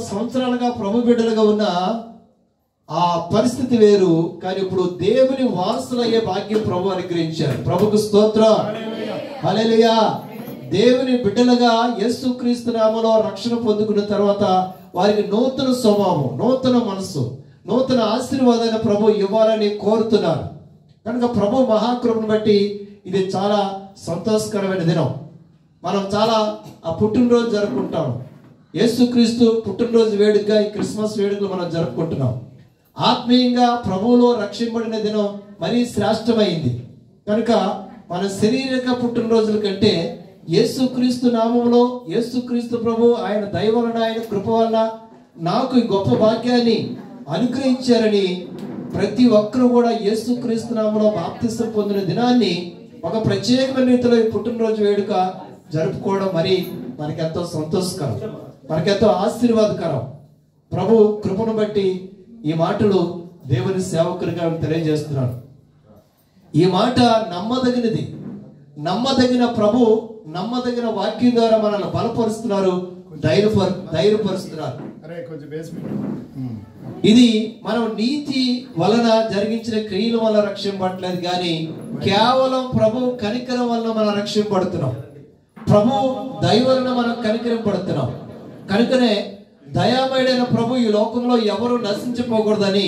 సంవత్సరాలుగా ప్రభు బిడ్డలుగా ఉన్న ఆ పరిస్థితి వేరు. కానీ ఇప్పుడు దేవుని వారసులయ్యే భాగ్యం ప్రభు అనుగ్రహించారు. ప్రభుకు స్తోత్రం, హల్లెలూయా. దేవుని బిడ్డలుగా యేసుక్రీస్తు నామములో రక్షణ పొందుకున్న తర్వాత వారికి నూతన స్వభావం, నూతన మనసు, నూతన ఆశీర్వాదాన్ని ప్రభు ఇవ్వాలని కోరుతున్నారు. కనుక ప్రభు మహాకృపను బట్టి ఇది చాలా సంతోషకరమైన దినం. మనం చాలా ఆ పుట్టినరోజు జరుపుకుంటాం. యేసుక్రీస్తు పుట్టినరోజు వేడుకగా ఈ క్రిస్మస్ వేడుకలు మనం జరుపుకుంటున్నాం. ఆత్మీయంగా ప్రభువులో రక్షింపబడిన దినం మరీ శ్రేష్టమైంది. కనుక మన శారీరక పుట్టినరోజుల కంటే యేసుక్రీస్తు నామములో యేసుక్రీస్తు ప్రభు ఆయన దయ వలన, ఆయన కృప వలన నాకు ఈ గొప్ప భాగ్యాన్ని అనుగ్రహించారని ప్రతి ఒక్కరూ కూడా యేసుక్రీస్తు నామములో బాప్తిసం పొందిన దినాన్ని ఒక ప్రత్యేకమైన రీతిలో ఈ పుట్టినరోజు వేడుక జరుపుకోవడం మరి మనకెంతో సంతోషకరం, మనకెంతో ఆశీర్వాదకరం. ప్రభు కృపను బట్టి ఈ మాటలు దేవుని సేవకునిగా తెలియజేస్తున్నాడు. ఈ మాట నమ్మదగినది. నమ్మదగిన ప్రభు నమ్మదగిన వాక్యం ద్వారా మనల్ని బలపరుస్తున్నారు, ధైర్యపరుస్తున్నారు. ఇది మనం నీతి వలన జరిగించిన క్రియల వల్ల రక్షింపబడలేదు, కానీ కేవలం ప్రభు కనికరం వలన మనం రక్షింపబడుతున్నాం. ప్రభు దయ వలన మనం కనికరింపబడుతున్నాం. కనుకనే దయామయుడైన ప్రభు ఈ లోకంలో ఎవరు నశించిపోకూడదని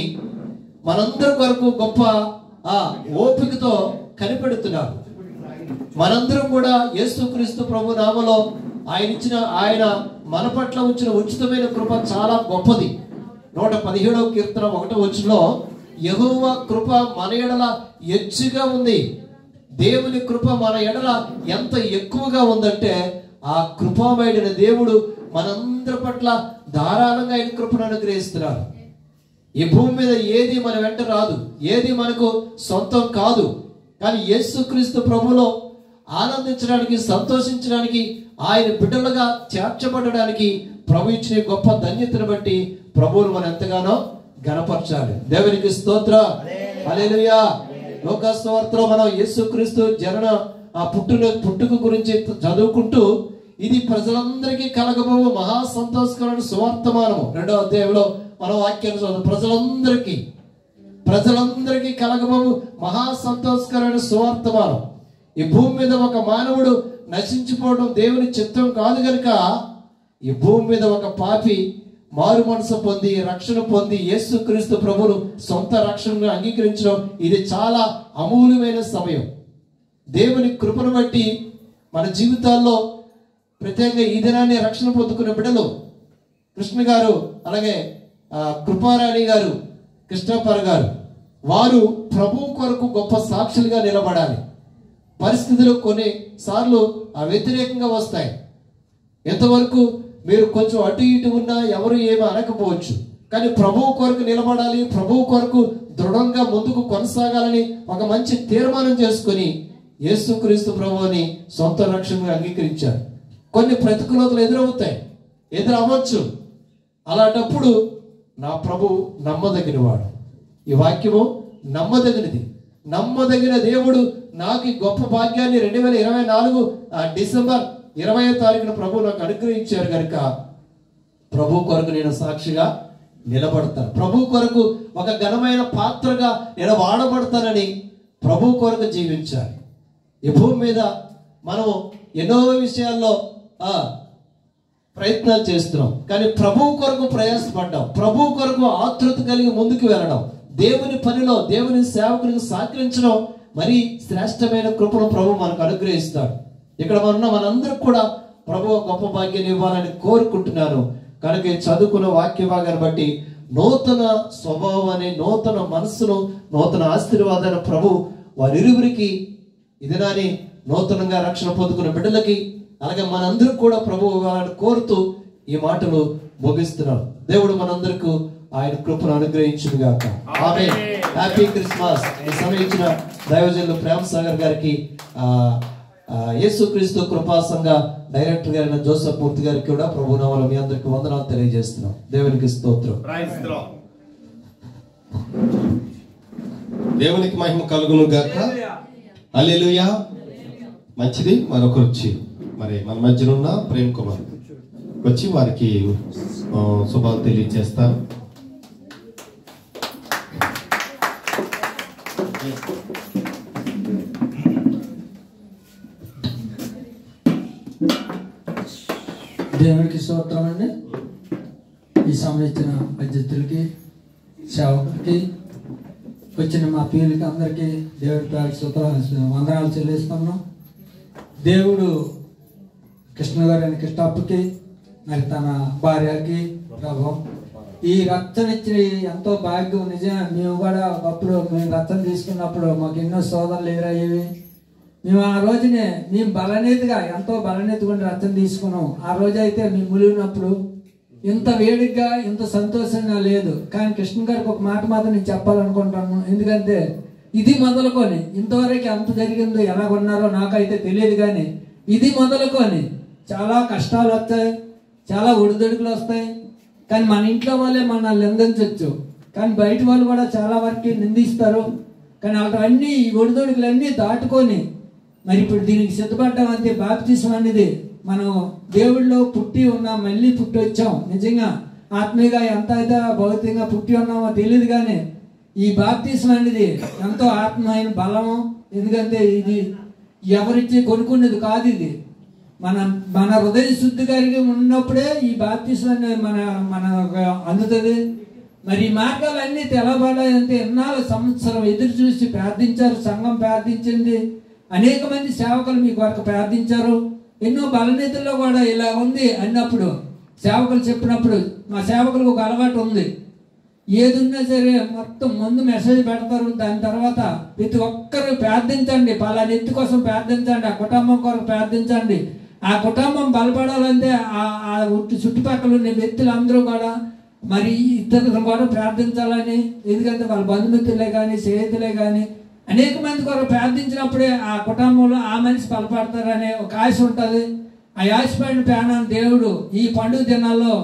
మనందరి కొరకు గొప్ప ఓపికతో కనిపెడుతున్నారు. మనందరం కూడా యేసుక్రీస్తు ప్రభు నామలో ఆయన మన పట్ల ఉంచిన ఉచితమైన కృప చాలా గొప్పది. 117వ కీర్తన 1వ వచనంలో యెహోవా కృప మన ఎడల ఎక్కువగా ఉంది. దేవుని కృప మన ఎడల ఎంత ఎక్కువగా ఉందంటే ఆ కృపామయుడైన దేవుడు మనందరి పట్ల ధారాళంగా ఆయన కృపను అనుగ్రహిస్తున్నారు. ఈ భూమి మీద ఏది మన వెంట రాదు, ఏది మనకు సొంతం కాదు. కానీ యేసుక్రీస్తు ప్రభులో ఆనందించడానికి, సంతోషించడానికి, ఆయన బిడ్డలుగా చేర్చబడడానికి ప్రభు ఇచ్చిన గొప్ప ధన్యతను బట్టి ప్రభువును మనం ఎంతగానో ఘనపరచాలి. దేవునికి స్తోత్రం, హల్లెలూయా. లోకాసు వార్తలో మనం యేసుక్రీస్తు జనన పుట్టుక గురించి చదువుకుంటూ ఇది ప్రజలందరికీ కలగబోవు మహా సంతోషకరమైన సువార్తమానము 2వ అధ్యాయంలో మనం వాక్యాన్ని చదువు. ప్రజలందరికీ కలగబోవు మహా సంతోషకరమైన సువార్తమానం. ఈ భూమి మీద ఒక మానవుడు నశించిపోవడం దేవుని చిత్తం కాదు కనుక ఈ భూమి మీద ఒక పాపి మారు మనసు పొంది రక్షణ పొంది యేసుక్రీస్తు ప్రభువును సొంత రక్షణగా అంగీకరించడం ఇది చాలా అమూల్యమైన సమయం. దేవుని కృపను బట్టి మన జీవితాల్లో ప్రత్యేకంగా ఈ దినాన్ని రక్షణ పొందుకున్న బిడ్డలు కృష్ణ గారు, అలాగే కృపారాణి గారు, కృష్ణప్పర్ గారు, వారు ప్రభు కొరకు గొప్ప సాక్షులుగా నిలబడాలి. పరిస్థితులు కొన్నిసార్లు వ్యతిరేకంగా వస్తాయి. ఎంతవరకు మీరు కొంచెం అటు ఇటు ఉన్నా ఎవరు ఏమీ అనకపోవచ్చు, కానీ ప్రభువు కొరకు నిలబడాలి, ప్రభువు కొరకు దృఢంగా ముందుకు కొనసాగాలని ఒక మంచి తీర్మానం చేసుకుని యేసుక్రీస్తు ప్రభువుని సొంత రక్షణగా అంగీకరించారు. కొన్ని ప్రతికూలతలు ఎదురవ్వచ్చు. అలాంటప్పుడు నా ప్రభు నమ్మదగినవాడు. ఈ వాక్యము నమ్మదగినది. నమ్మదగిన దేవుడు నాకు ఈ గొప్ప భాగ్యాన్ని 2024 డిసెంబర్ 20వ తారీఖున ప్రభు నాకు అనుగ్రహించారు కనుక ప్రభు కొరకు నేను సాక్షిగా నిలబడతాను. ప్రభు కొరకు ఒక ఘనమైన పాత్రగా నేను వాడబడతానని ప్రభు కొరకు జీవించాలి. ఈ భూమి మీద మనము ఎన్నో విషయాల్లో ప్రయత్నాలు చేస్తున్నాం, కానీ ప్రభు కొరకు ప్రయాసపడ్డాం, ప్రభు కొరకు ఆతృత కలిగి ముందుకు వెళ్ళడం, దేవుని పనిలో దేవుని సేవకునికి సహకరించడం మరి శ్రేష్టమైన కృపను ప్రభు మనకు అనుగ్రహిస్తాడు. ఇక్కడ మనందరికి కూడా ప్రభు గొప్ప భాగ్యాన్ని ఇవ్వాలని కోరుకుంటున్నాను. కనుక చదువుకున్న వాక్య భాగాన్ని బట్టి నూతన స్వభావాన్ని, నూతన మనస్సును, నూతన ఆశీర్వాదాన్ని ప్రభు వారిరువురికి ఇదినాని నూతనంగా రక్షణ పొందుకున్న బిడ్డలకి, అలాగే మనందరూ కూడా ప్రభు ఇవ్వాలని కోరుతూ ఈ మాటలు ముగిస్తున్నాను. దేవుడు మనందరికీ ఆయన కృపను అనుగ్రహించుగాక. ఆమేన్. Happy Christmas. ఈ సమయించిన దైవజనులు ప్రేమ సాగర్ గారికి, యేసుక్రీస్తు కృపా సంఘ డైరెక్టర్ గారైన జోసఫ్ మూర్తి గారికి కూడా ప్రభు నామములో మీ అందరికి వందనాలు తెలియజేస్తున్నాం. దేవునికి స్తోత్రం. దేవునికి మహిమ కలుగును గాక. హల్లెలూయా. మంచిది. మరొకరు వచ్చి మరి మన మధ్యన ఉన్న ప్రేమ్ కుమార్ వచ్చి వారికి శుభాలు తెలియజేస్తారు. దేవునికి స్తోత్రం అండి. ఈ సమయం ఇచ్చిన అధ్యక్షులకి, సేవకులకి, వచ్చిన మా పిల్లలకి అందరికీ దేవుడి స్తోత్రాలు వందనాలు చెల్లిస్తున్నాం. దేవుడు కృష్ణ గారి కృష్ణప్పకి, మరి తన భార్యకి ప్రభు ఈ రక్షణ ఇచ్చి ఎంతో భాగ్యం. నిజంగా మేము కూడా ఒకప్పుడు మేము రక్షణ తీసుకున్నప్పుడు మాకు ఎన్నో శోధనలు ఎదురయ్యేవి. మేము ఆ రోజునే మేము బలనేతిగా ఎంతో బలనేతిగా రక్షణ తీసుకున్నాం. ఆ రోజు అయితే మేము ములిగినప్పుడు ఇంత వేడిగా ఇంత సంతోషంగా లేదు. కానీ కృష్ణ గారికి ఒక మాట మాత్రం నేను చెప్పాలనుకుంటాను. ఎందుకంటే ఇది మొదలుకొని ఇంతవరకు ఎంత జరిగిందో ఎలాగున్నారో నాకైతే తెలియదు. కానీ ఇది మొదలుకొని చాలా కష్టాలు వస్తాయి, చాలా ఒడిదొడుకులు వస్తాయి. కానీ మన ఇంట్లో వాళ్ళే మనల్ని నిందించవచ్చు, కానీ బయట వాళ్ళు కూడా చాలా వరకు నిందిస్తారు. కానీ అవన్నీ ఈ ఒడిదొడుకులన్నీ దాటుకొని మరి ఇప్పుడు దీనికి సిద్ధపడ్డాం. అంతే బాప్తిసం అనేది మనం దేవుడిలో పుట్టి ఉన్నాం, మళ్ళీ పుట్టి వచ్చాం. నిజంగా ఆత్మీయంగా ఎంత అయితే భౌతికంగా పుట్టి ఉన్నామో తెలియదు. కానీ ఈ బాప్తిసం అనేది ఎంతో ఆత్మీయమైన బలము. ఎందుకంటే ఇది ఎవరిచ్చి కొనుక్కునేది కాదు. ఇది మన హృదయ శుద్ధి కలిగి ఉన్నప్పుడే ఈ బాప్తిసం అనేది మన అందుతుంది. మరి ఈ మార్గాలన్నీ తెలబడాలంటే ఎన్నాళ్ళు సంవత్సరం ఎదురు చూసి ప్రార్థించారు, సంఘం ప్రార్థించింది, అనేక మంది సేవకులు మీకు వరకు ప్రార్థించారు. ఎన్నో బలనీతుల్లో కూడా ఇలా ఉంది అన్నప్పుడు సేవకులు చెప్పినప్పుడు మా సేవకులకు ఒక అలవాటు ఉంది. ఏది ఉన్నా సరే మొత్తం ముందు మెసేజ్ పెడతారు. దాని తర్వాత ప్రతి ఒక్కరు ప్రార్థించండి, పలానా ఎత్తు కోసం ప్రార్థించండి, ఆ కుటుంబం కొరకు ప్రార్థించండి. ఆ కుటుంబం బలపడాలంటే ఆ చుట్టుపక్కల ఉన్న వ్యక్తులందరూ కూడా మరి ఇతరులను కూడా ప్రార్థించాలని. ఎందుకంటే వాళ్ళ బంధుమిత్రులే కానీ స్నేహితులే కానీ అనేక మంది కొరకు ప్రార్థించినప్పుడే ఆ కుటుంబంలో ఆ మనిషి బలపడతారనే ఒక ఆశ ఉంటుంది. ఆ ఆశపడిన ప్రాణాన్ని దేవుడు ఈ పండుగ దినాల్లో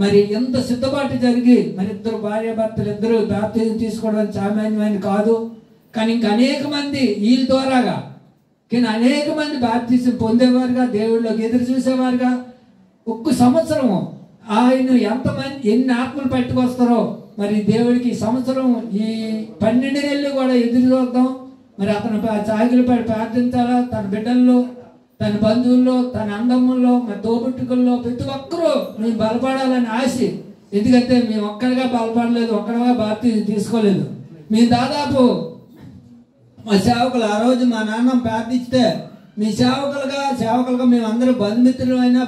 మరి ఎంత సిద్ధపాటు జరిగి మరి ఇద్దరు భార్యాభర్తలు ఇద్దరు బాప్తిజం తీసుకోవడం సామాన్యమైన కాదు. కానీ ఇంకా అనేక మంది వీళ్ళ ద్వారాగా కానీ అనేక మంది బాప్తిజం పొందేవారుగా, దేవుళ్ళకి ఎదురు చూసేవారుగా. ఒక్క సంవత్సరం ఆయన ఎంతమంది ఎన్ని ఆత్మలు పట్టుకొస్తారో మరి దేవుడికి ఈ సంవత్సరం ఈ 12 నెలలు కూడా ఎదురు చూద్దాం. మరి అతను చాగిలు పడి ప్రార్థించాలా, తన బిడ్డల్లో, తన బంధువుల్లో, తన అందముల్లో, మరి తోబుట్టుకుల్లో ప్రతి ఒక్కరూ మేము బలపడాలని ఆశ. ఎందుకంటే మేము ఒక్కడిగా బలపడలేదు, ఒక్కడిగా బాప్తిజం తీసుకోలేదు. మేము దాదాపు మా సేవకులు ఆ రోజు మా నాన్న ప్రార్థిస్తే మీ సేవకులుగా మేము అందరూ బంధుమిత్రులు అయినా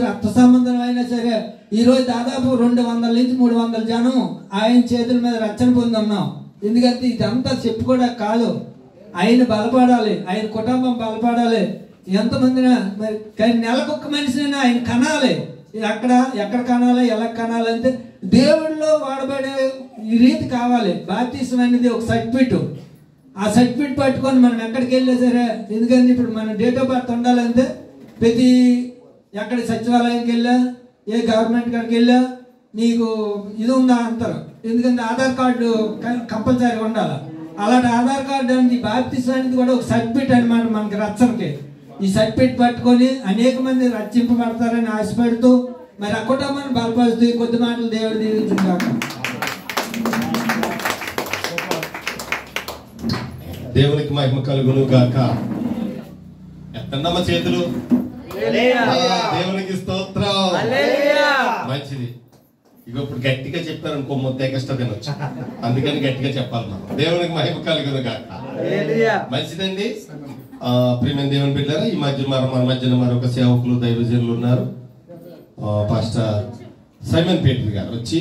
రక్త సంబంధం అయినా సరే ఈరోజు దాదాపు 200 నుంచి 300 జనం ఆయన చేతుల మీద రక్షణ పొందున్నాం. ఎందుకంటే ఇదంతా చెప్పుకోవడం కాదు, ఆయన బలపడాలి, ఆయన కుటుంబం బలపడాలి. ఎంతమంది మరి కానీ నెలకొక్క మనిషినైనా ఆయన కనాలి. ఎక్కడ కనాలి, ఎలా కనాలంటే దేవుడిలో వాడబడే ఈ రీతి కావాలి. బాప్తిసం అనేది ఒక సర్టిఫికెట్. ఆ సర్టిఫికెట్ పట్టుకొని మనం ఎక్కడికి వెళ్ళా సరే, ఎందుకంటే ఇప్పుడు మన డేట్ ఆఫ్ బర్త్ ఉండాలంటే ప్రతి ఎక్కడ సచివాలయానికి వెళ్ళా, ఏ గవర్నమెంట్ కాడికి వెళ్ళా నీకు ఇది ఉందా అంటారు. ఎందుకంటే ఆధార్ కార్డు కంపల్సరీగా ఉండాలి. అలాంటి ఆధార్ కార్డు అంటే బాప్తిసం అనేది కూడా ఒక సర్టిఫికెట్ అనమాట మనకి రక్షణకి. ఈ సర్టిఫికెట్ పట్టుకొని అనేక మంది రక్షింపబడతారని ఆశపడుతూ మరి ఆ కుటుంబాన్ని బలపరుస్తూ కొద్ది మాటలు దేవుడు దీవించుగాక. దేవునికి మహిమ కలుగును గాక. ఎత్తన్నమ్మ చేతులు. దేవునికి స్తోత్రం. మంచిది. ఇక ఇప్పుడు గట్టిగా చెప్పారు అనుకో మొత్తం కష్టం తినొచ్చు, అందుకని గట్టిగా చెప్పాలి మనం. దేవునికి మహిమ కలుగును గాక. మంచిదండి. ప్రియమైన దేవుని బిడ్డలారా, ఈ మధ్య మన మధ్యన మరొక సేవకులు దైవజనులు ఉన్నారు. పాస్టర్ సైమన్ పీటర్ గారు వచ్చి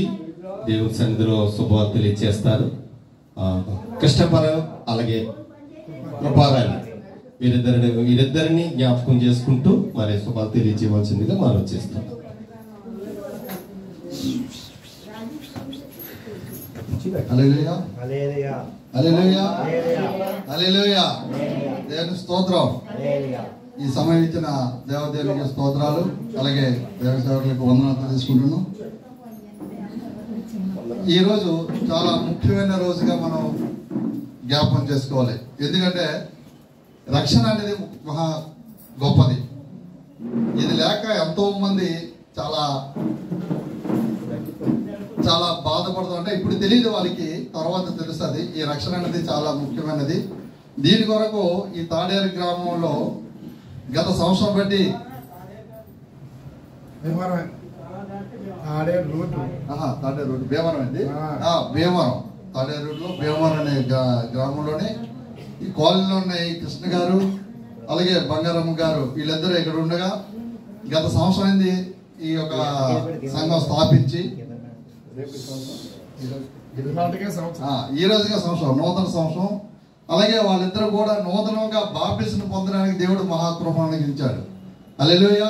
దేవుని సన్నిధిలో శుభవార్త తెలియజేస్తారు. కృష్ణపరం అలాగే కృపారాయణ వీరిద్దరిని జ్ఞాపకం చేసుకుంటూ మరి శుభాలు తెలియజేయవలసిందిగా మనం చేస్తాం. హల్లెలూయా, హల్లెలూయా, హల్లెలూయా. దేవుని స్తోత్రం. ఈ సమయం ఇచ్చిన దేవదేవునికి స్తోత్రాలు, అలాగే దేవ సేవకులకు వందనాలు తీసుకుంటున్నాం. ఈరోజు చాలా ముఖ్యమైన రోజుగా మనం జ్ఞాపకం చేసుకోవాలి. ఎందుకంటే రక్షణ అనేది మహా గొప్పది. ఇది లేక ఎంతో మంది చాలా చాలా బాధపడుతూ అంటే ఇప్పుడు తెలియదు వాళ్ళకి, తర్వాత తెలుస్తుంది. ఈ రక్షణ అనేది చాలా ముఖ్యమైనది. దీని కొరకు ఈ తాడేరు గ్రామంలో గత సంవత్సరం బట్టి తాడేరు రోడ్డు భీమవరం అండి. భీమవరం తాడేరు రోడ్లో భీమవరం అనే గ్రామంలోనే ఈ కాలనీలో ఉన్న ఈ కృష్ణ గారు అలాగే బంగారమ్మ గారు వీళ్ళిద్దరూ ఇక్కడ ఉండగా గత సంవత్సరం అయింది ఈ యొక్క సంఘం స్థాపించి. ఈ రోజుగా సంవత్సరం, నూతన సంవత్సరం. అలాగే వాళ్ళిద్దరూ కూడా నూతనంగా బాప్టిజం పొందడానికి దేవుడు మహాకృపను అనుగ్రహించాడు. హల్లెలూయా,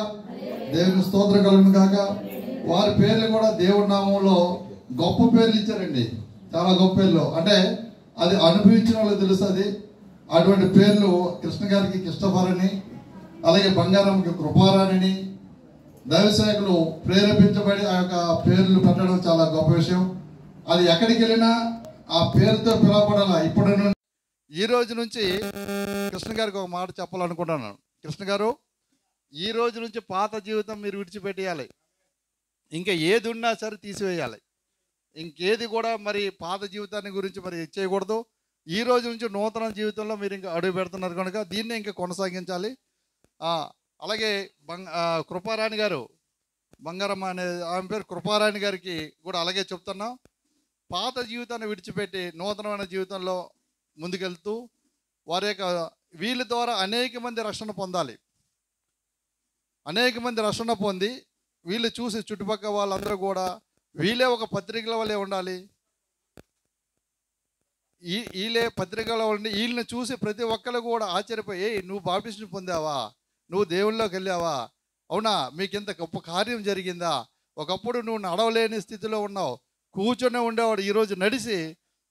దేవుని స్తోత్రం కలుగును గాక. వారి పేర్లు కూడా దేవుడి నామంలో గొప్ప పేర్లు ఇచ్చారండి, చాలా గొప్ప పేర్లు. అంటే అది అనుభవించిన వాళ్ళకి తెలుస్తుంది. అటువంటి పేర్లు కృష్ణ గారికి కృష్ణఫారని, అలాగే బంగారంకి కృపారాణిని దైవసేవకులు ప్రేరేపించబడి ఆ యొక్క పేర్లు పెట్టడం చాలా గొప్ప విషయం. అది ఎక్కడికి వెళ్ళినా ఆ పేరుతో పిలవబడాల. ఇప్పుడు ఈ రోజు నుంచి కృష్ణ గారికి ఒక మాట చెప్పాలనుకుంటున్నాను. కృష్ణ గారు, ఈ రోజు నుంచి పాత జీవితం మీరు విడిచిపెట్టేయాలి. ఇంకా ఏది ఉన్నా సరే తీసివేయాలి. ఇంకేది కూడా మరి పాత జీవితాన్ని గురించి మరి చేయకూడదు. ఈ రోజు నుంచి నూతన జీవితంలో మీరు ఇంకా అడుగు పెడుతున్నారు కనుక దీన్ని ఇంకా కొనసాగించాలి. అలాగే కృపారాణి గారు, బంగారమ్మ అనే ఆమె పేరు కృపారాణి గారికి కూడా అలాగే చెప్తున్నాం. పాత జీవితాన్ని విడిచిపెట్టి నూతనమైన జీవితంలో ముందుకెళ్తూ వారి యొక్క వీళ్ళ ద్వారా అనేక మంది రక్షణ పొందాలి. అనేక మంది రక్షణ పొంది వీళ్ళు చూసి చుట్టుపక్కల వాళ్ళందరూ కూడా వీళ్ళే ఒక పత్రికల వల్లే ఉండాలి. వీళ్ళే పత్రికల ఉండి వీళ్ళని చూసి ప్రతి ఒక్కరు కూడా ఆశ్చర్యపోయి, నువ్వు బాప్టిజం పొందావా, నువ్వు దేవుళ్ళలోకి వెళ్ళావా, అవునా, మీకు ఇంత గొప్ప కార్యం జరిగిందా, ఒకప్పుడు నువ్వు నడవలేని స్థితిలో ఉన్నావు, కూర్చొని ఉండేవాడు, ఈరోజు నడిచి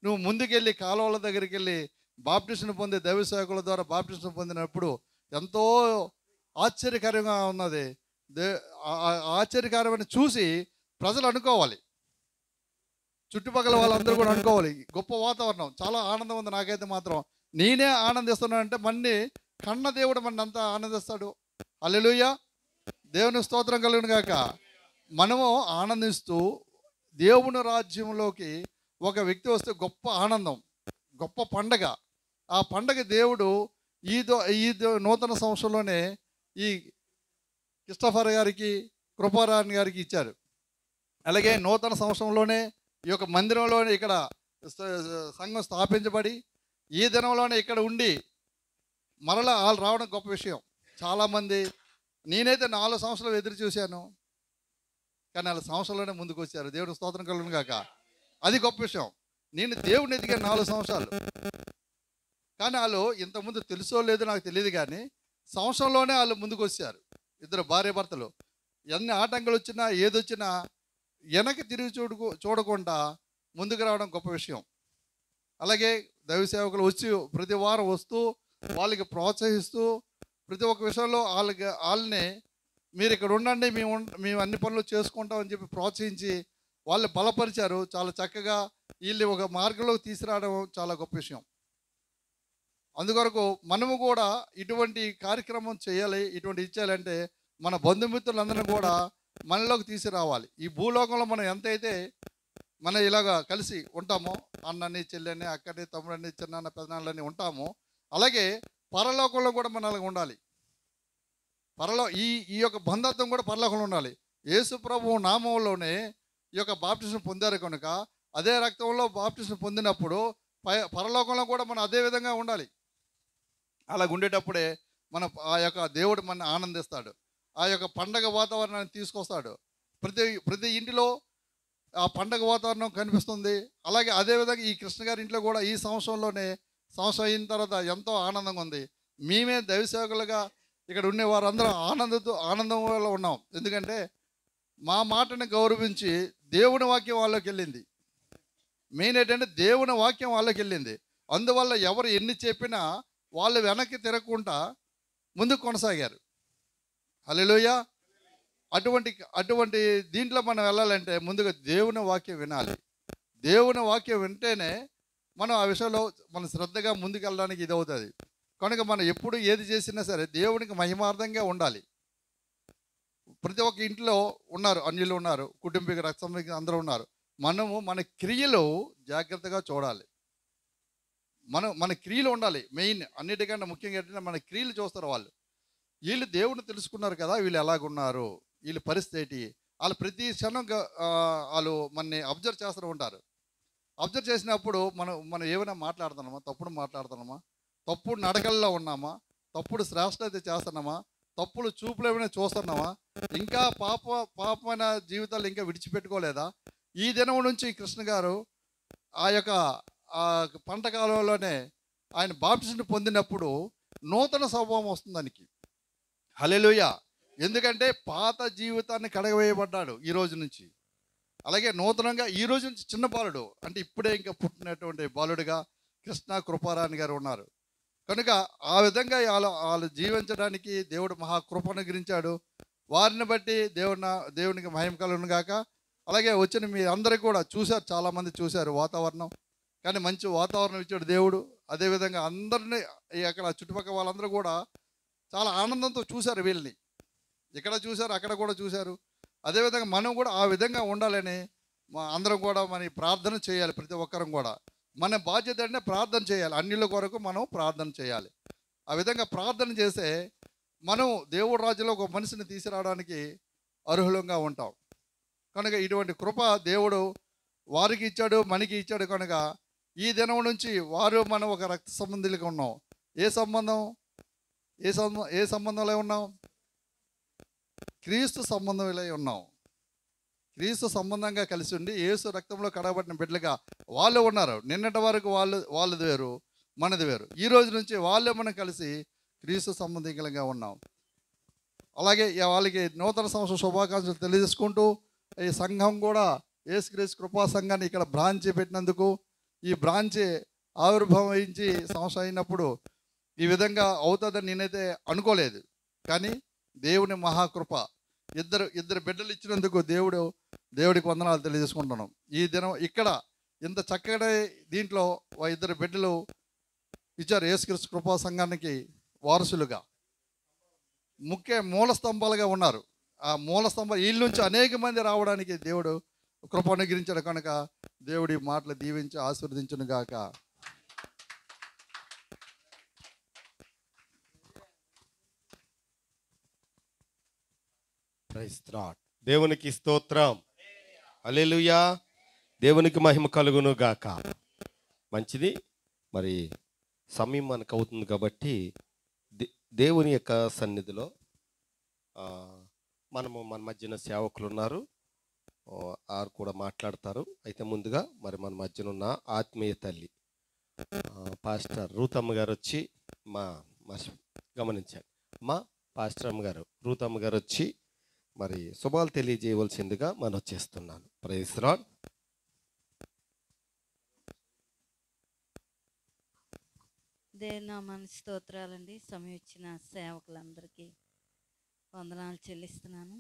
నువ్వు ముందుకెళ్ళి కాలువల దగ్గరికి వెళ్ళి బాప్టిజం పొంది దైవ సేవకుల ద్వారా బాప్టిజం పొందినప్పుడు ఎంతో ఆశ్చర్యకరంగా ఉన్నది. ఆశ్చర్యకరమైన చూసి ప్రజలు అనుకోవాలి, చుట్టుపక్కల వాళ్ళందరూ కూడా అనుకోవాలి. గొప్ప వాతావరణం, చాలా ఆనందం ఉంది. నాకైతే మాత్రం నేనే ఆనందిస్తున్నానంటే మన్ని కన్న దేవుడు మన అంతా ఆనందిస్తాడు. హల్లెలూయా, దేవుని స్తోత్రం కలుగును గాక. మనము ఆనందిస్తూ దేవుని రాజ్యంలోకి ఒక వ్యక్తి వస్తే గొప్ప ఆనందం, గొప్ప పండగ. ఆ పండగ దేవుడు ఈ నూతన సంవత్సరంలోనే ఈ క్రిస్టఫర్ గారికి కృపారాణి గారికి ఇచ్చారు. అలాగే నూతన సంవత్సరంలోనే ఈ యొక్క మందిరంలోనే ఇక్కడ సంఘం స్థాపించబడి ఈ దినంలోనే ఇక్కడ ఉండి మరలా వాళ్ళు రావడం గొప్ప విషయం. చాలామంది, నేనైతే 4 సంవత్సరాలు ఎదురు చూశాను, కానీ 4 సంవత్సరాల్లోనే ముందుకు వచ్చారు. దేవుడు స్తోత్రం కలుగును గాక. అది గొప్ప విషయం. నేను దేవుడిని ఎదిగాను 4 సంవత్సరాలు, కానీ వాళ్ళు ఇంతకుముందు తెలుసో లేదో నాకు తెలియదు, కానీ సంవత్సరంలోనే వాళ్ళు ముందుకు వచ్చారు. ఇద్దరు భార్య భర్తలు. ఎన్ని ఆటంకాలు వచ్చినా ఏదొచ్చినా వెనక్కి తిరిగి చూడకుండా ముందుకు రావడం గొప్ప విషయం. అలాగే దైవ సేవకులు వచ్చి ప్రతి వారం వస్తూ వాళ్ళకి ప్రోత్సహిస్తూ ప్రతి ఒక్క విషయంలో వాళ్ళని మీరు ఇక్కడ ఉండండి, మేము అన్ని పనులు చేసుకుంటామని చెప్పి ప్రోత్సహించి వాళ్ళు బలపరిచారు. చాలా చక్కగా వీళ్ళు ఒక మార్గంలోకి తీసుకురావడం చాలా గొప్ప విషయం. అందుకొరకు మనము కూడా ఇటువంటి కార్యక్రమం చేయాలి. ఇటువంటి ఇచ్చేయాలంటే మన బంధుమిత్రులందరినీ కూడా మనలోకి తీసుకురావాలి. ఈ భూలోకంలో మనం ఎంతైతే మనం ఇలాగా కలిసి ఉంటామో, అన్నని చెల్లెని అక్కని తమ్ముడని చిన్నాన్న పెదనాన్నని ఉంటామో, అలాగే పరలోకంలో కూడా మనం అలాగ ఉండాలి. ఈ యొక్క బంధత్వం కూడా పరలోకంలో ఉండాలి. యేసు ప్రభువు నామంలోనే ఈ యొక్క బాప్టిజం పొందారు కనుక అదే రక్తంలో బాప్టిజం పొందినప్పుడు పరలోకంలో కూడా మనం అదే విధంగా ఉండాలి. అలాగ ఉండేటప్పుడే ఆ యొక్క దేవుడు మన ఆనందిస్తాడు. ఆ యొక్క పండగ వాతావరణాన్ని తీసుకొస్తాడు. ప్రతి ఇంటిలో ఆ పండగ వాతావరణం కనిపిస్తుంది. అలాగే అదేవిధంగా ఈ కృష్ణ గారి ఇంట్లో కూడా ఈ సంవత్సరంలోనే సంవత్సరం అయిన తర్వాత ఎంతో ఆనందంగా ఉంది. మేమే దైవ సేవకులుగా ఇక్కడ ఉండే వారందరం ఆనందం వల్ల ఉన్నాం. ఎందుకంటే మా మాటని గౌరవించి దేవుని వాక్యం వాళ్ళకి వెళ్ళింది. మెయిన్ ఏంటంటే దేవుని వాక్యం వాళ్ళకి వెళ్ళింది. అందువల్ల ఎవరు ఎన్ని చెప్పినా వాళ్ళు వెనక్కి తిరగకుండా ముందుకు కొనసాగారు. హల్లెలూయా. అటువంటి దీంట్లో మనం వెళ్ళాలంటే ముందుగా దేవుని వాక్యం వినాలి. దేవుని వాక్యం వింటేనే మనం ఆ విషయంలో మనం శ్రద్ధగా ముందుకు వెళ్ళడానికి ఇది అవుతుంది. కనుక మనం ఎప్పుడు ఏది చేసినా సరే దేవునికి మహిమార్థంగా ఉండాలి. ప్రతి ఒక్క ఇంట్లో ఉన్నారు, అన్యులు ఉన్నారు, కుటుంబిక రక్త అందరూ ఉన్నారు. మనము మన క్రియలు జాగ్రత్తగా చూడాలి. మన క్రియలు ఉండాలి. మెయిన్ అన్నిటికన్నా ముఖ్యంగా ఏంటంటే మన క్రియలు చూస్తారు వాళ్ళు. వీళ్ళు దేవుడిని తెలుసుకున్నారు కదా, వీళ్ళు ఎలాగున్నారు, వీళ్ళ పరిస్థితి, వాళ్ళు ప్రతి క్షణం వాళ్ళు మనని అబ్జర్వ్ చేస్తూ ఉంటారు. అబ్జర్వ్ చేసినప్పుడు మనం ఏమైనా మాట్లాడుతున్నామా, తప్పుడు మాట్లాడుతున్నామా, తప్పుడు నడకల్లో ఉన్నామా, తప్పుడు శ్రేష్టత చేస్తున్నామా, తప్పుడు చూపులు ఏమైనా చూస్తున్నామా, ఇంకా పాపమైన జీవితాలు ఇంకా విడిచిపెట్టుకోలేదా? ఈ దినం నుంచి కృష్ణ గారు ఆ యొక్క పంట కాలంలోనే ఆయన బాప్టిజం పొందినప్పుడు నూతన స్వభావం వస్తుంది దానికి. హల్లెలూయా. ఎందుకంటే పాత జీవితాన్ని కడగవేయబడ్డాడు ఈ రోజు నుంచి. అలాగే నూతనంగా ఈ రోజు నుంచి చిన్న బాలుడు అంటే ఇప్పుడే ఇంకా పుట్టినటువంటి బాలుడిగా కృష్ణ కృపారాణి గారు ఉన్నారు. కనుక ఆ విధంగా వాళ్ళు జీవించడానికి దేవుడు మహాకృప అనుగ్రహించాడు. వారిని బట్టి దేవునికి మహిమ కలుగును గాక. అలాగే వచ్చిన మీ అందరికీ కూడా చూశారు, చాలామంది చూశారు వాతావరణం, కానీ మంచి వాతావరణం ఇచ్చాడు దేవుడు. అదేవిధంగా అందరినీ అక్కడ చుట్టుపక్కల వాళ్ళందరూ కూడా చాలా ఆనందంతో చూశారు వీళ్ళని. ఇక్కడ చూశారు, అక్కడ కూడా చూశారు. అదేవిధంగా మనం కూడా ఆ విధంగా ఉండాలని అందరం కూడా మన ప్రార్థన చేయాలి. ప్రతి ఒక్కరం కూడా మన బాధ్యత అంటే ప్రార్థన చేయాలి. అన్నిళ్ళ కొరకు మనం ప్రార్థన చేయాలి. ఆ విధంగా ప్రార్థన చేస్తే మనం దేవుడి రాజ్యంలో ఒక మనిషిని తీసుకురావడానికి అర్హులంగా ఉంటాం. కనుక ఇటువంటి కృప దేవుడు వారికి ఇచ్చాడు, మనకి ఇచ్చాడు. కనుక ఈ దినం నుంచి మనం ఒక రక్త సంబంధులుగా ఉన్నాం. ఏ సంబంధంలో ఉన్నాం? క్రీస్తు సంబంధంలో ఉన్నాం. క్రీస్తు సంబంధంగా కలిసి ఉండి యేసు రక్తంలో కడగబడిన బిడ్డలుగా వాళ్ళు ఉన్నారు. నిన్నటి వరకు వాళ్ళది వేరు, మనది వేరు. ఈ రోజు నుంచి మనం కలిసి క్రీస్తు సంబంధికులుగా ఉన్నాం. అలాగే వాళ్ళకి నూతన సంవత్సర శుభాకాంక్షలు తెలియజేసుకుంటూ ఈ సంఘం కూడా యేసుక్రీస్తు కృపా సంఘాన్ని ఇక్కడ బ్రాంచ్ పెట్టినందుకు, ఈ బ్రాంచ్ ఆవిర్భవించి సంవత్సరం అయినప్పుడు ఈ విధంగా అవుతుందని నేనైతే అనుకోలేదు. కానీ దేవుని మహాకృప ఇద్దరు బిడ్డలు ఇచ్చినందుకు దేవుడికి వందనాలు తెలియజేసుకుంటున్నాం. ఈ దినం ఇక్కడ ఇంత చక్కగా దీంట్లో ఇద్దరు బిడ్డలు ఇచ్చారు. యేసుక్రీస్తు కృపా సంఘానికి వారసులుగా మూల స్తంభాలుగా ఉన్నారు. ఆ మూల స్తంభాలు వీళ్ళ నుంచి అనేక మంది రావడానికి దేవుడు కృప అనుగ్రహించాడు. కనుక దేవుడి మాటలు దీవించి ఆశీర్వదించును గాక. Praise lord. దేవునికి స్తోత్రం. హల్లెలూయా. దేవునికి మహిమ కలుగును గాక. మంచిది. మరి సమయం మనకు అవుతుంది కాబట్టి దేవుని యొక్క సన్నిధిలో మన మధ్యన సేవకులు ఉన్నారు, వారు కూడా మాట్లాడతారు. అయితే ముందుగా మరి మన మధ్యన ఉన్న ఆత్మీయ తల్లి పాస్టర్ రూతమ్మ గారు వచ్చి గమనించండి, పాస్టర్ అమ్మ గారు రూతమ్మ గారు వచ్చి మరి శుభాలు తెలియజేయవలసిందిగా మనం వచ్చేస్తున్నాను. Praise lord. దేవునామానికి స్తోత్రాలండి. సమయం ఇచ్చిన సేవకులందరికీ వందనాలు చెల్లిస్తున్నాను.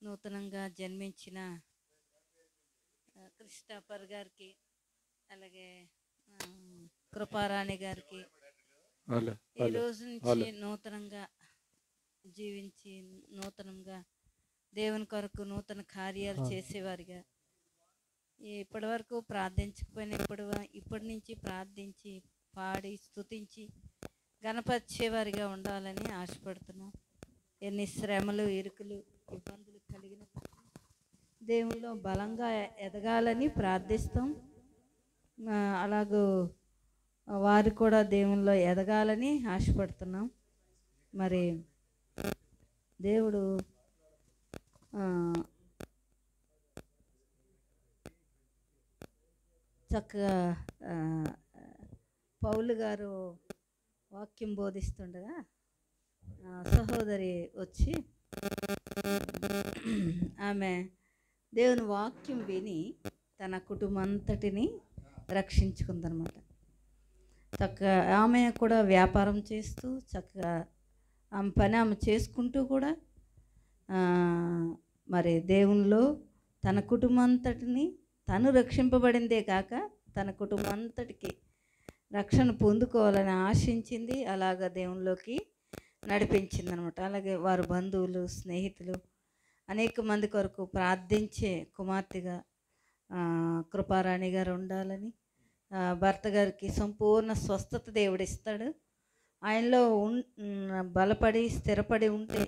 నూతనంగా జన్మించిన కృష్ణాపర్ గారికి, అలాగే కృపారాణి గారికి ఈ రోజు నుంచి నూతనంగా జీవించి నూతనంగా దేవుని కొరకు నూతన కార్యాలు చేసేవారిగా, ఇప్పటి వరకు ప్రార్థించకపోయినా ఇప్పటి నుంచి ప్రార్థించి పాడి స్తుతించి గణపరిచేవారిగా ఉండాలని ఆశపడుతున్నాం. ఎన్ని శ్రమలు, ఇరుకులు, ఇబ్బందులు కలిగినప్పుడు దేవునిలో బలంగా ఎదగాలని ప్రార్థిస్తాం. అలాగూ వారు కూడా దేవునిలో ఎదగాలని ఆశపడుతున్నాం. మరి దేవుడు చక్కగా పౌలు గారు వాక్యం బోధిస్తుండగా సహోదరి వచ్చి ఆమె దేవుని వాక్యం విని తన కుటుంబం అంతటిని రక్షించుకుందనమాట. చక్కగా ఆమె కూడా వ్యాపారం చేస్తూ చక్కగా ఆమె పని ఆమె చేసుకుంటూ కూడా మరి దేవునిలో తన కుటుంబం అంతటిని తను రక్షింపబడిందే కాక తన కుటుంబం అంతటికి రక్షణ పొందుకోవాలని ఆశించింది. అలాగా దేవునిలోకి నడిపించింది అనమాట. అలాగే వారి బంధువులు, స్నేహితులు అనేక మంది కొరకు ప్రార్థించే కుమార్తెగా కృపారాణి గారు ఉండాలని, భర్త గారికి సంపూర్ణ స్వస్థత దేవుడిస్తాడు. ఆయనలో బలపడి స్థిరపడి ఉంటే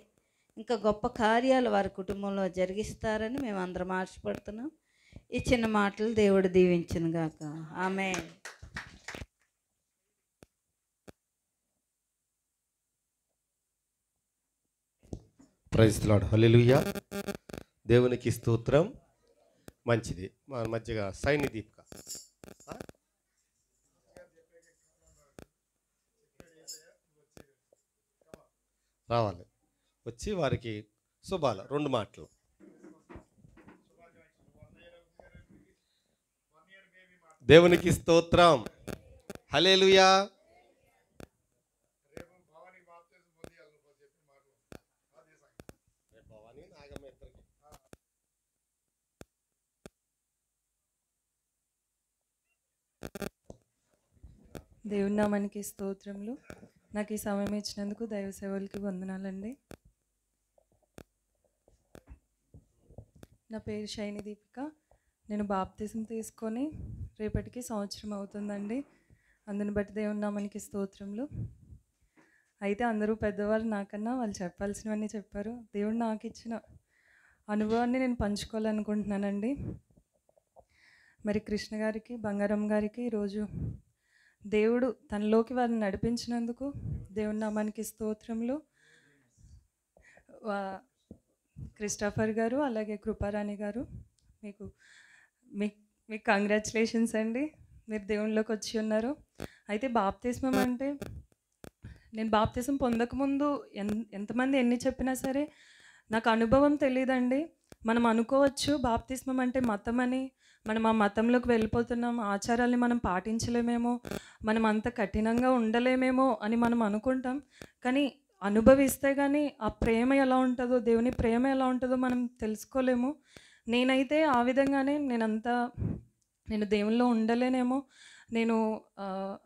ఇంకా గొప్ప కార్యాలు వారి కుటుంబంలో జరిగిస్తారని మేము అందరం ఆశపడుతున్నాం. ఈ చిన్న మాటలు దేవుడు దీవించును గాక. Amen. Praise the lord. Hallelujah. దేవునికి స్తోత్రం. మంచిది. మా మధ్యగా సైని దీపిక రావాలి, వచ్చి వారికి శుభాలు 2 మాటలు. దేవునికి స్తోత్రం. హల్లెలూయా. దేవుని నామానికి స్తోత్రములు. నాకు ఈ సమయం ఇచ్చినందుకు దైవ సేవలకి వందనాలండి. నా పేరు షైని దీపిక. నేను బాప్తిజం తీసుకొని రేపటికి సంవత్సరం అవుతుందండి. అందుని బట్టి దేవుని నామానికి స్తోత్రములు. అయితే అందరూ పెద్దవాళ్ళు నాకన్నా వాళ్ళు చెప్పాల్సినవన్నీ చెప్పారు. దేవుడు నాకు ఇచ్చిన అనుభవాన్ని నేను పంచుకోవాలనుకుంటున్నానండి. మరి కృష్ణ గారికి, బంగారం గారికి ఈరోజు దేవుడు తనలోకి వారిని నడిపించినందుకు దేవుని నామానికి స్తోత్రములు. క్రిస్టఫర్ గారు అలాగే కృపారాణి గారు మీకు కంగ్రాచులేషన్స్ అండి. మీరు దేవునిలోకి వచ్చి ఉన్నారు. అయితే బాప్తిస్మం అంటే, నేను బాప్తిజం పొందకముందు ఎంతమంది ఎన్ని చెప్పినా సరే నాకు అనుభవం తెలియదండి. మనం అనుకోవచ్చు బాప్తిస్మం అంటే మతం అని, మనం ఆ మతంలోకి వెళ్ళిపోతున్నాం, ఆచారాల్ని మనం పాటించలేమేమో, మనం అంత కఠినంగా ఉండలేమేమో అని మనం అనుకుంటాం. కానీ అనుభవిస్తే కానీ ఆ ప్రేమ ఎలా ఉంటుందో, దేవుని ప్రేమ ఎలా ఉంటుందో మనం తెలుసుకోలేము. నేనైతే ఆ విధంగానే నేను దేవునిలో ఉండలేనేమో, నేను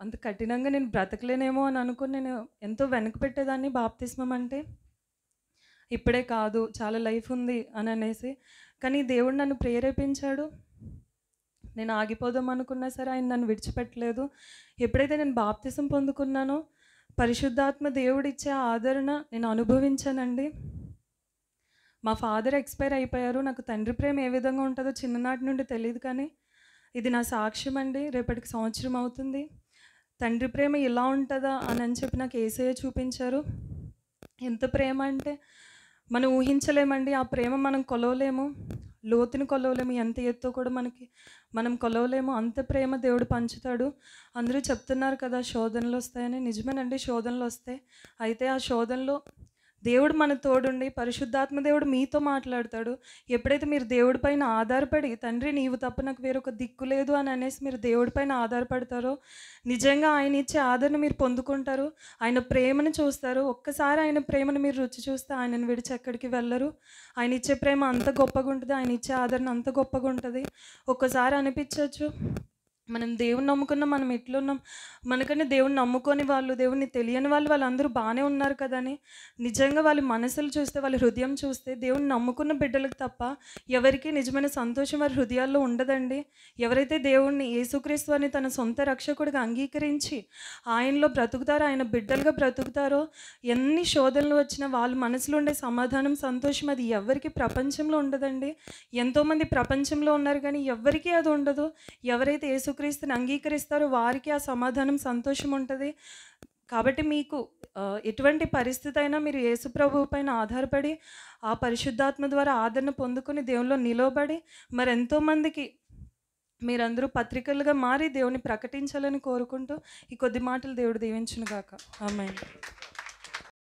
అంత కఠినంగా నేను బ్రతకలేనేమో అని అనుకుని నేను ఎంతో వెనక పెట్టేదాన్ని. బాప్తిస్మం అంటే ఇప్పుడే కాదు, చాలా లైఫ్ ఉంది అని అనేసి. కానీ దేవుడు నన్ను ప్రేరేపించాడు. నేను ఆగిపోదాం అనుకున్నా సరే ఆయన నన్ను విడిచిపెట్టలేదు. ఎప్పుడైతే నేను బాప్తిజం పొందుకున్నానో పరిశుద్ధాత్మ దేవుడిచ్చే ఆదరణ నేను అనుభవించానండి. మా ఫాదర్ ఎక్స్పైర్ అయిపోయారు. నాకు తండ్రి ప్రేమ ఏ విధంగా ఉంటుందో చిన్ననాటి నుండి తెలియదు, కానీ ఇది నా సాక్ష్యం అండి. రేపటికి సంవత్సరం అవుతుంది. తండ్రి ప్రేమ ఇలా ఉంటుందా అని చెప్పి నాకు యేసయ్య చూపించారు. ఎంత ప్రేమ అంటే మనం ఊహించలేమండి. ఆ ప్రేమ మనం కొలవలేము, లోతుని కొలవలేము, ఎంత ఎత్తో కూడా మనం కొలవలేము. అంత ప్రేమ దేవుడు పంచుతాడు. అందరూ చెప్తున్నారు కదా శోధనలు వస్తాయని. నిజమేనండి, శోధనలు వస్తాయి. అయితే ఆ శోధనలో దేవుడు మన తోడుండి, పరిశుద్ధాత్మ దేవుడు మీతో మాట్లాడతాడు. ఎప్పుడైతే మీరు దేవుడి పైన ఆధారపడి, తండ్రి నీవు తప్ప నాకు వేరొక దిక్కు లేదు అని అనేసి మీరు దేవుడి పైన ఆధారపడతారో నిజంగా ఆయన ఇచ్చే ఆదరణ మీరు పొందుకుంటారు. ఆయన ప్రేమను చూస్తారు. ఒక్కసారి ఆయన ప్రేమను మీరు రుచి చూస్తే ఆయనను విడిచి ఎక్కడికి వెళ్ళరు. ఆయన ఇచ్చే ప్రేమ అంత గొప్పగా ఉంటుంది, ఆయన ఇచ్చే ఆదరణ అంత గొప్పగా ఉంటుంది. ఒక్కసారి అనిపించవచ్చు మనం దేవుని నమ్ముకున్నాం, మనం ఎట్లున్నాం, మనకన్నా దేవుని నమ్ముకొని వాళ్ళు, దేవుని తెలియని వాళ్ళందరూ బాగానే ఉన్నారు కదా అని. నిజంగా వాళ్ళ మనసులు చూస్తే, వాళ్ళ హృదయం చూస్తే దేవుని నమ్ముకున్న బిడ్డలకు తప్ప ఎవరికి నిజమైన సంతోషం వారి హృదయాల్లో ఉండదండి. ఎవరైతే దేవుణ్ణి యేసుక్రీస్తు అని తన సొంత రక్షకుడిగా అంగీకరించి ఆయనలో బ్రతుకుతారో, ఆయన బిడ్డలుగా బ్రతుకుతారో, ఎన్ని శోధనలు వచ్చినా వాళ్ళ మనసులో ఉండే సమాధానం, సంతోషం అది ఎవరికి ప్రపంచంలో ఉండదండి. ఎంతోమంది ప్రపంచంలో ఉన్నారు కానీ ఎవరికీ అది ఉండదు. ఎవరైతే యేసుక్రీస్తుని అంగీకరిస్తారో వారికి ఆ సమాధానం, సంతోషం ఉంటుంది. కాబట్టి మీకు ఎటువంటి పరిస్థితి అయినా మీరు యేసు ప్రభువు పైన ఆధారపడి ఆ పరిశుద్ధాత్మ ద్వారా ఆదరణ పొందుకొని దేవునిలో నిలవబడి మరెంతోమందికి మీరందరూ పత్రికలుగా మారి దేవుని ప్రకటించాలని కోరుకుంటూ ఈ కొద్ది మాటలు దేవుడు దీవించును గాక. ఆమేన్.